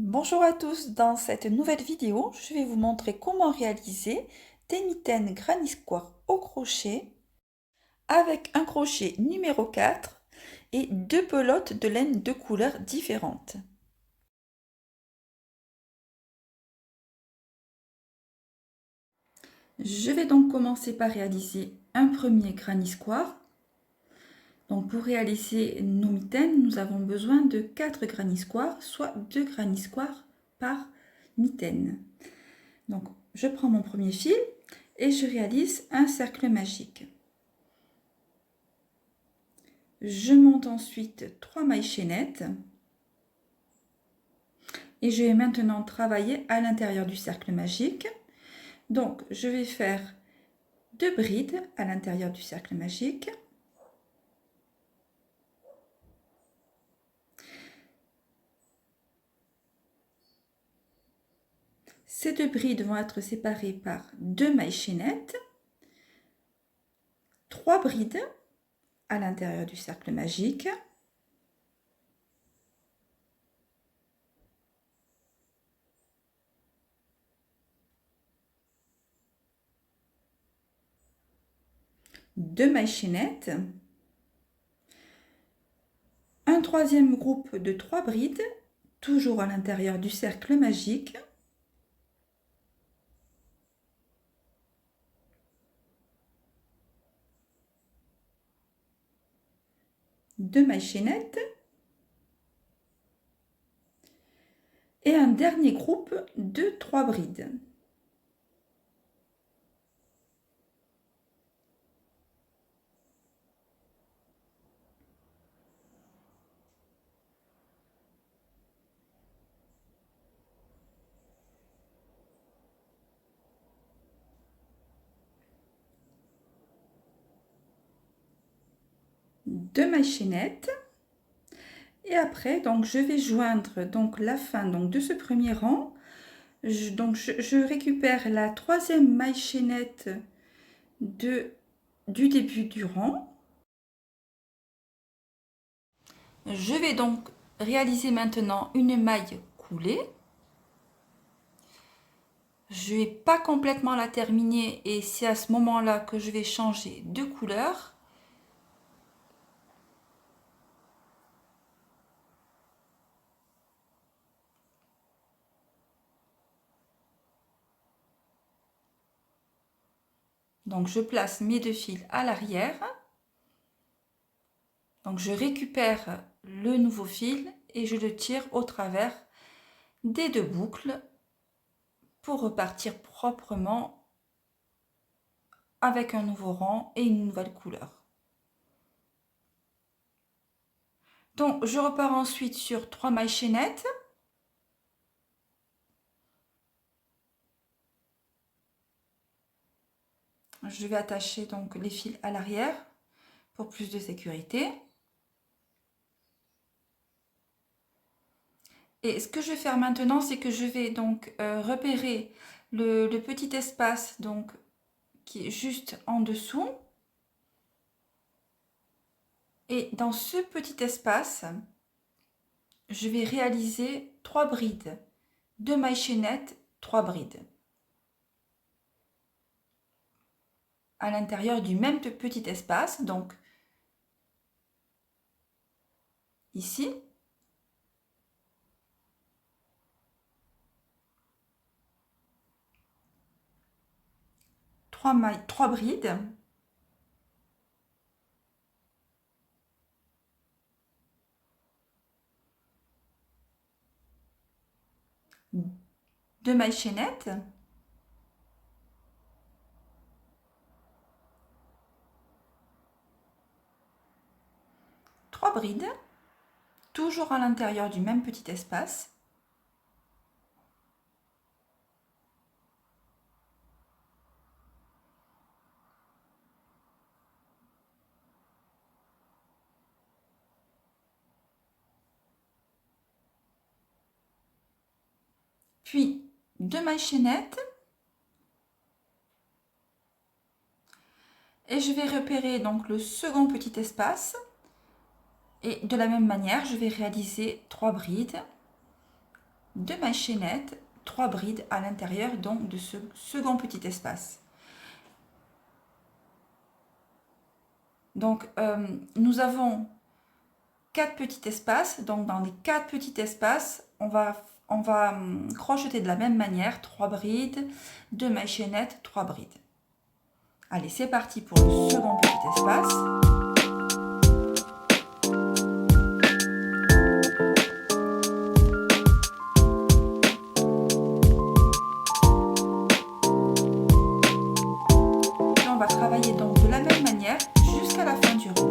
Bonjour à tous, dans cette nouvelle vidéo, je vais vous montrer comment réaliser des mitaines Granny Square au crochet avec un crochet numéro 4 et deux pelotes de laine de couleurs différentes. Je vais donc commencer par réaliser un premier Granny Square. Donc pour réaliser nos mitaines, nous avons besoin de 4 Granny Square, soit 2 Granny Square par mitaine. Donc je prends mon premier fil et je réalise un cercle magique. Je monte ensuite 3 mailles chaînettes et je vais maintenant travailler à l'intérieur du cercle magique. Donc je vais faire 2 brides à l'intérieur du cercle magique. Ces 2 brides vont être séparées par 2 mailles chaînettes, 3 brides à l'intérieur du cercle magique, deux mailles chaînettes, un troisième groupe de 3 brides, toujours à l'intérieur du cercle magique, deux mailles chaînettes et un dernier groupe de 3 brides. Deux mailles chaînettes et après donc je vais joindre donc la fin donc de ce premier rang. Je récupère la troisième maille chaînette du début du rang. Je vais donc réaliser maintenant une maille coulée. Je ne vais pas complètement la terminer et c'est à ce moment là que je vais changer de couleur. Donc je place mes 2 fils à l'arrière. Donc je récupère le nouveau fil et je le tire au travers des 2 boucles pour repartir proprement avec un nouveau rang et une nouvelle couleur. Donc je repars ensuite sur 3 mailles chaînettes. Je vais attacher donc les fils à l'arrière pour plus de sécurité. Et ce que je vais faire maintenant, c'est que je vais donc repérer le petit espace donc qui est juste en dessous. Et dans ce petit espace, je vais réaliser 3 brides, 2 mailles chaînettes, 3 brides. À l'intérieur du même petit espace, donc ici. Trois brides. Deux mailles chaînettes. Trois brides, toujours à l'intérieur du même petit espace. Puis deux mailles chaînettes. Et je vais repérer donc le second petit espace. Et de la même manière, je vais réaliser 3 brides, 2 mailles chaînettes, 3 brides à l'intérieur donc de ce second petit espace. Donc nous avons 4 petits espaces, donc dans les 4 petits espaces, on va crocheter de la même manière, 3 brides, 2 mailles chaînettes, 3 brides. Allez, c'est parti pour le second petit espace. Et on va travailler donc de la même manière jusqu'à la fin du rang.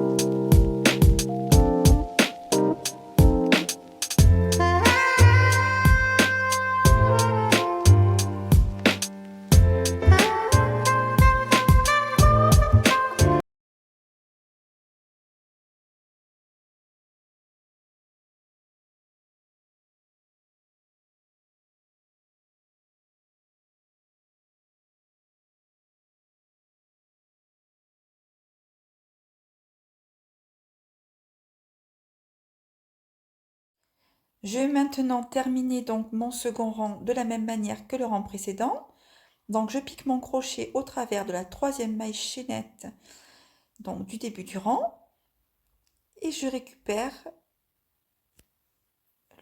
Je vais maintenant terminer donc mon second rang de la même manière que le rang précédent. Donc je pique mon crochet au travers de la troisième maille chaînette donc du début du rang et je récupère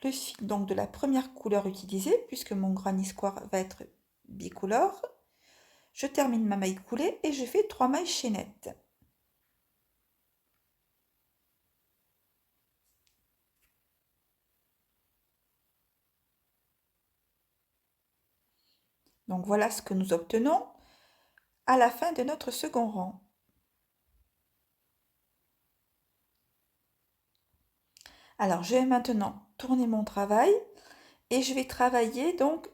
le fil donc de la première couleur utilisée puisque mon granny square va être bicolore. Je termine ma maille coulée et je fais 3 mailles chaînettes. Donc voilà ce que nous obtenons à la fin de notre second rang. Alors je vais maintenant tourner mon travail et je vais travailler donc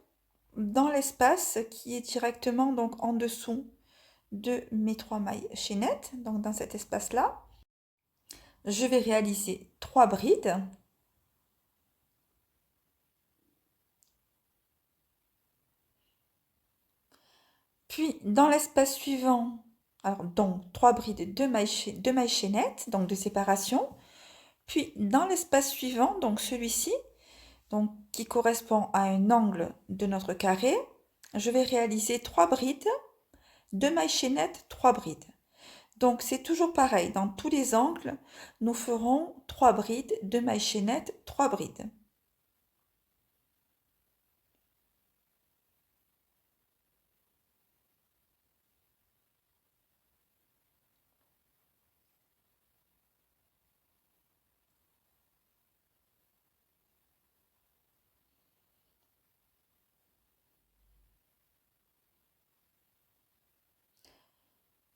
dans l'espace qui est directement donc en dessous de mes 3 mailles chaînettes, donc dans cet espace là. Je vais réaliser 3 brides. Puis dans l'espace suivant, alors donc 3 brides, 2 mailles chaînettes, donc de séparation. Puis dans l'espace suivant, donc celui-ci, donc qui correspond à un angle de notre carré, je vais réaliser 3 brides, 2 mailles chaînettes, 3 brides. Donc c'est toujours pareil, dans tous les angles, nous ferons 3 brides, 2 mailles chaînettes, 3 brides.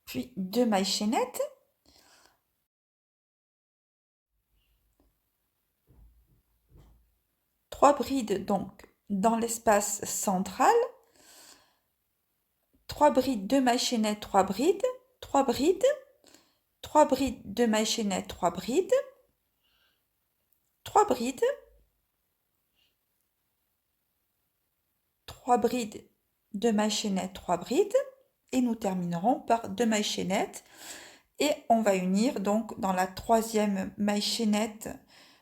Puis 2 mailles chaînettes, 3 brides donc dans l'espace central, 3 brides, 2 mailles chaînettes, 3 brides, 3 brides, 3 brides, 2 mailles chaînettes, 3 brides, 3 brides, 3 brides, 2 mailles chaînettes, 3 brides, et nous terminerons par 2 mailles chaînettes, et on va unir donc dans la troisième maille chaînette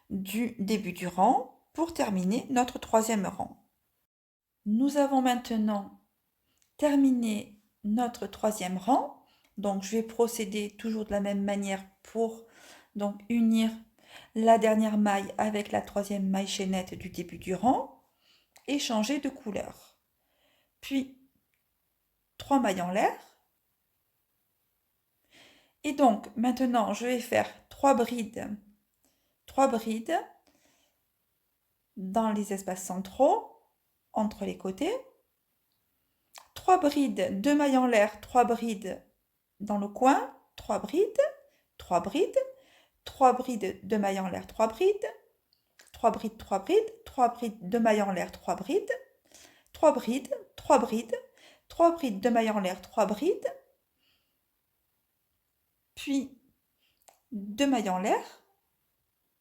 du début du rang pour terminer notre troisième rang. Nous avons maintenant terminé notre troisième rang, donc je vais procéder toujours de la même manière pour donc unir la dernière maille avec la troisième maille chaînette du début du rang et changer de couleur. Puis 3 mailles en l'air. Et donc maintenant je vais faire 3 brides dans les espaces centraux entre les côtés, 3 brides, 2 mailles en l'air, 3 brides dans le coin, 3 brides, 3 brides, 3 brides, 2 mailles en l'air, 3 brides, 3 brides, 3 brides, 3 brides, 2 mailles en l'air, 3 brides, 3 brides, 3 brides, 3 brides, 2 mailles en l'air, 3 brides, puis 2 mailles en l'air,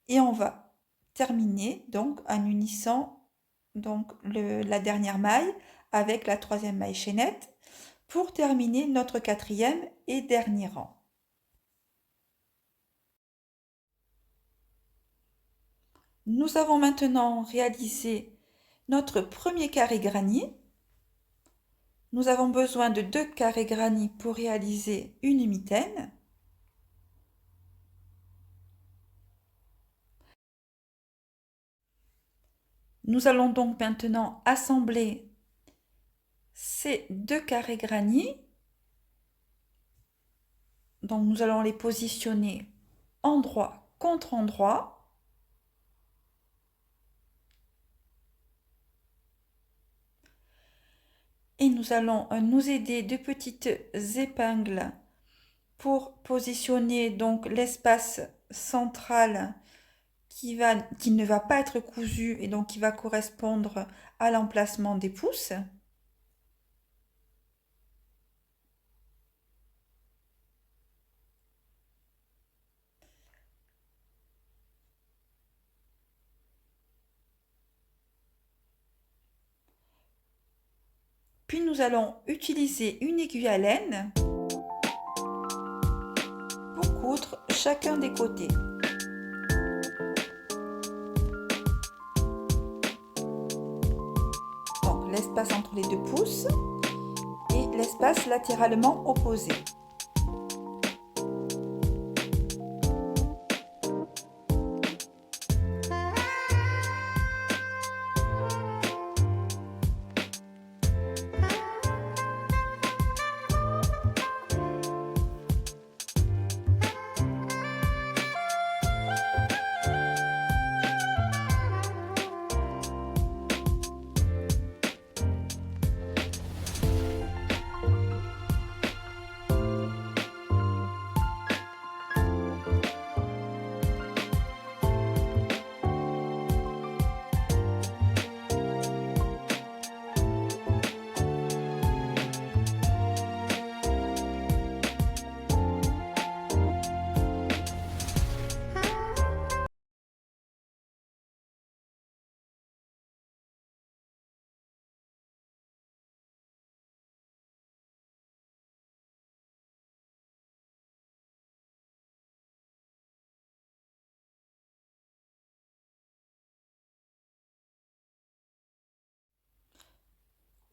et on va terminer donc en unissant donc la dernière maille avec la troisième maille chaînette pour terminer notre quatrième et dernier rang. Nous avons maintenant réalisé notre premier carré granny. Nous avons besoin de 2 carrés granny pour réaliser une mitaine. Nous allons donc maintenant assembler ces 2 carrés granny. Donc nous allons les positionner endroit contre endroit. Et nous allons nous aider de petites épingles pour positionner donc l'espace central qui ne va pas être cousu et donc qui va correspondre à l'emplacement des pouces. Puis nous allons utiliser une aiguille à laine pour coudre chacun des côtés. Donc l'espace entre les 2 pouces et l'espace latéralement opposé.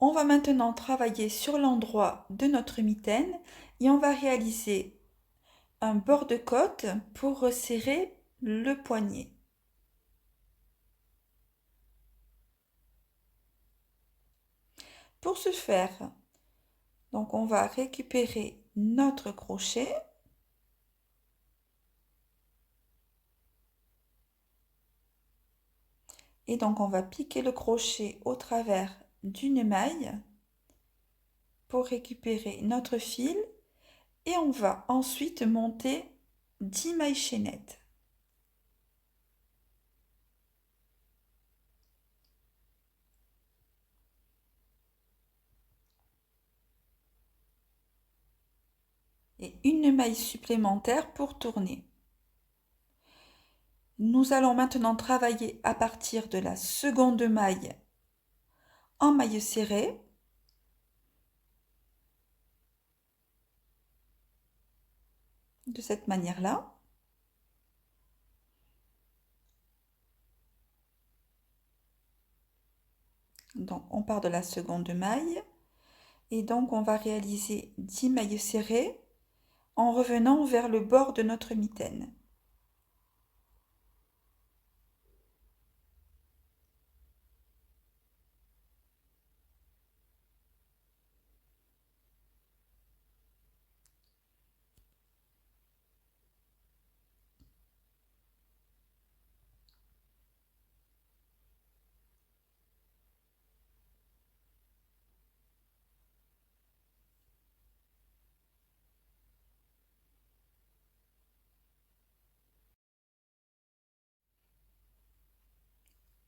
On va maintenant travailler sur l'endroit de notre mitaine et on va réaliser un bord de côte pour resserrer le poignet. Pour ce faire, donc on va récupérer notre crochet et donc on va piquer le crochet au travers d'une maille pour récupérer notre fil et on va ensuite monter 10 mailles chaînettes. Et une maille supplémentaire pour tourner. Nous allons maintenant travailler à partir de la seconde maille en maille serrée. De cette manière-là. Donc on part de la seconde maille et donc on va réaliser 10 mailles serrées en revenant vers le bord de notre mitaine.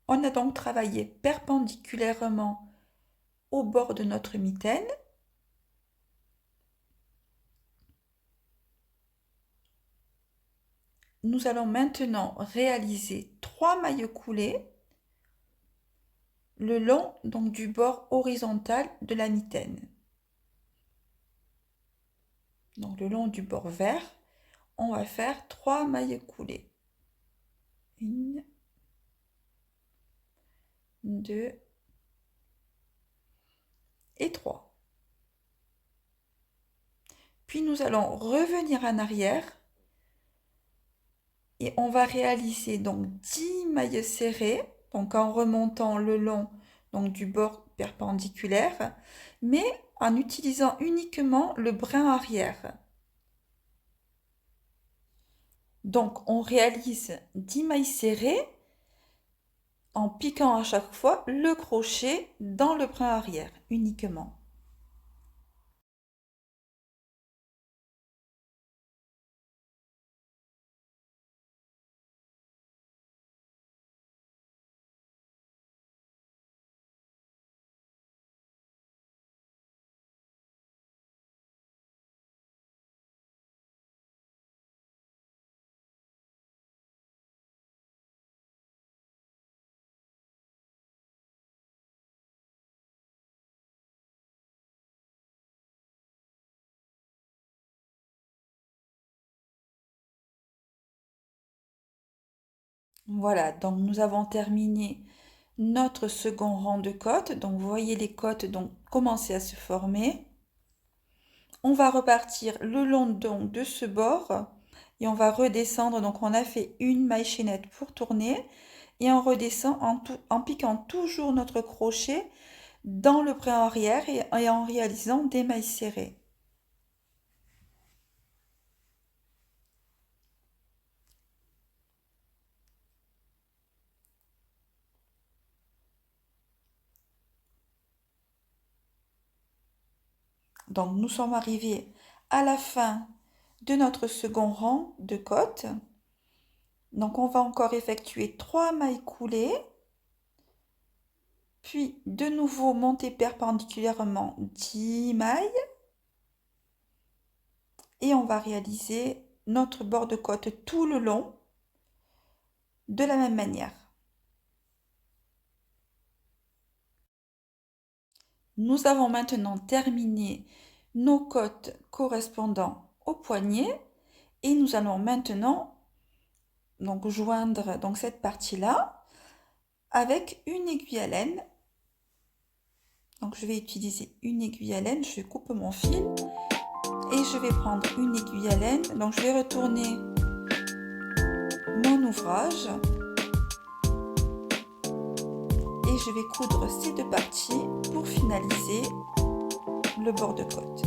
On a donc travaillé perpendiculairement au bord de notre mitaine. Nous allons maintenant réaliser 3 mailles coulées le long donc du bord horizontal de la mitaine. Donc le long du bord vert, on va faire 3 mailles coulées. 1, 2 et 3. Puis nous allons revenir en arrière et on va réaliser donc 10 mailles serrées, donc en remontant le long donc du bord perpendiculaire, mais en utilisant uniquement le brin arrière. Donc on réalise 10 mailles serrées en piquant à chaque fois le crochet dans le brin arrière uniquement. Voilà, donc nous avons terminé notre second rang de côtes. Donc vous voyez les côtes donc commencer à se former. On va repartir le long donc de ce bord et on va redescendre. Donc on a fait une maille chaînette pour tourner et on redescend en piquant toujours notre crochet dans le brin arrière et en réalisant des mailles serrées. Donc nous sommes arrivés à la fin de notre second rang de côtes. Donc on va encore effectuer 3 mailles coulées, puis de nouveau monter perpendiculairement 10 mailles et on va réaliser notre bord de côte tout le long de la même manière. Nous avons maintenant terminé nos côtes correspondant au poignet et nous allons maintenant donc joindre donc cette partie-là avec une aiguille à laine. Donc je vais utiliser une aiguille à laine, je coupe mon fil et je vais prendre une aiguille à laine. Donc je vais retourner mon ouvrage et je vais coudre ces deux parties pour finaliser le bord de côte.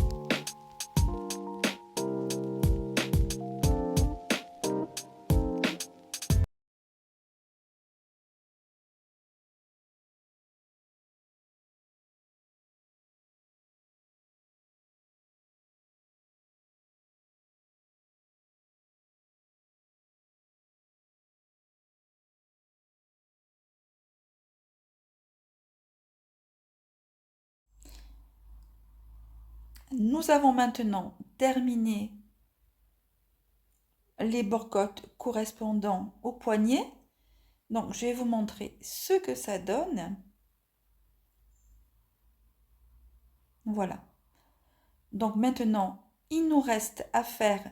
Nous avons maintenant terminé les bords-côtes correspondant au poignet. Donc, je vais vous montrer ce que ça donne. Voilà. Donc maintenant, il nous reste à faire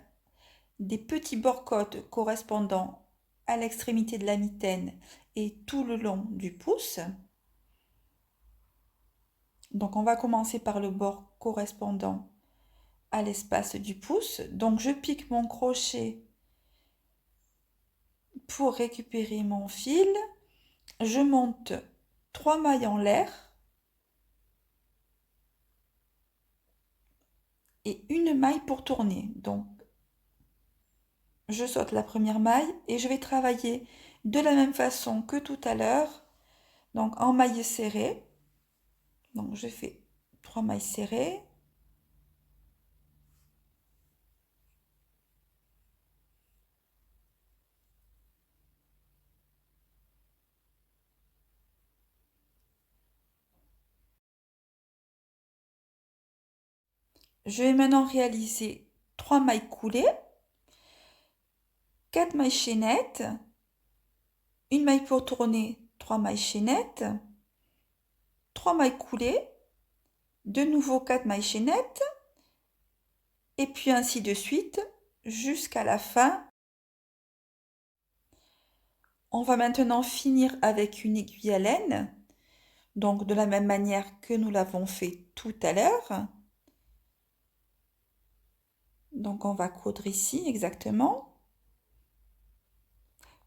des petits bords-côtes correspondant à l'extrémité de la mitaine et tout le long du pouce. Donc, on va commencer par le bord correspondant à l'espace du pouce. Donc, je pique mon crochet pour récupérer mon fil. Je monte 3 mailles en l'air et une maille pour tourner. Donc, je saute la première maille et je vais travailler de la même façon que tout à l'heure, donc en mailles serrées. Donc, je fais 3 mailles serrées. Je vais maintenant réaliser 3 mailles coulées, 4 mailles chaînettes, une maille pour tourner, 3 mailles chaînettes, 3 mailles coulées, de nouveau 4 mailles chaînettes, et puis ainsi de suite jusqu'à la fin. On va maintenant finir avec une aiguille à laine. Donc de la même manière que nous l'avons fait tout à l'heure. Donc on va coudre ici exactement.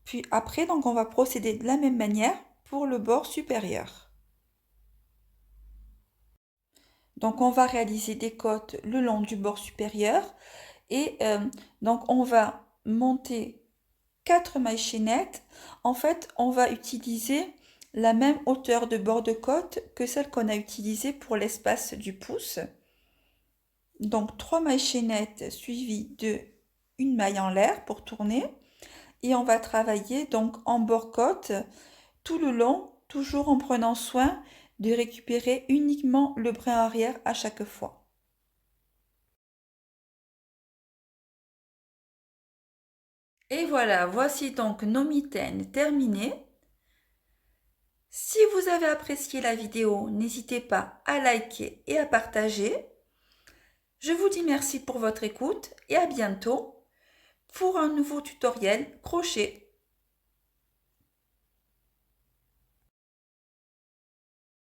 Puis après, donc on va procéder de la même manière pour le bord supérieur. Donc on va réaliser des côtes le long du bord supérieur et donc on va monter 4 mailles chaînettes. En fait, on va utiliser la même hauteur de bord de côte que celle qu'on a utilisée pour l'espace du pouce. Donc 3 mailles chaînettes suivies de une maille en l'air pour tourner et on va travailler donc en bord côte tout le long, toujours en prenant soin de récupérer uniquement le brin arrière à chaque fois. Et voilà, voici donc nos mitaines terminées. Si vous avez apprécié la vidéo, n'hésitez pas à liker et à partager. Je vous dis merci pour votre écoute et à bientôt pour un nouveau tutoriel crochet.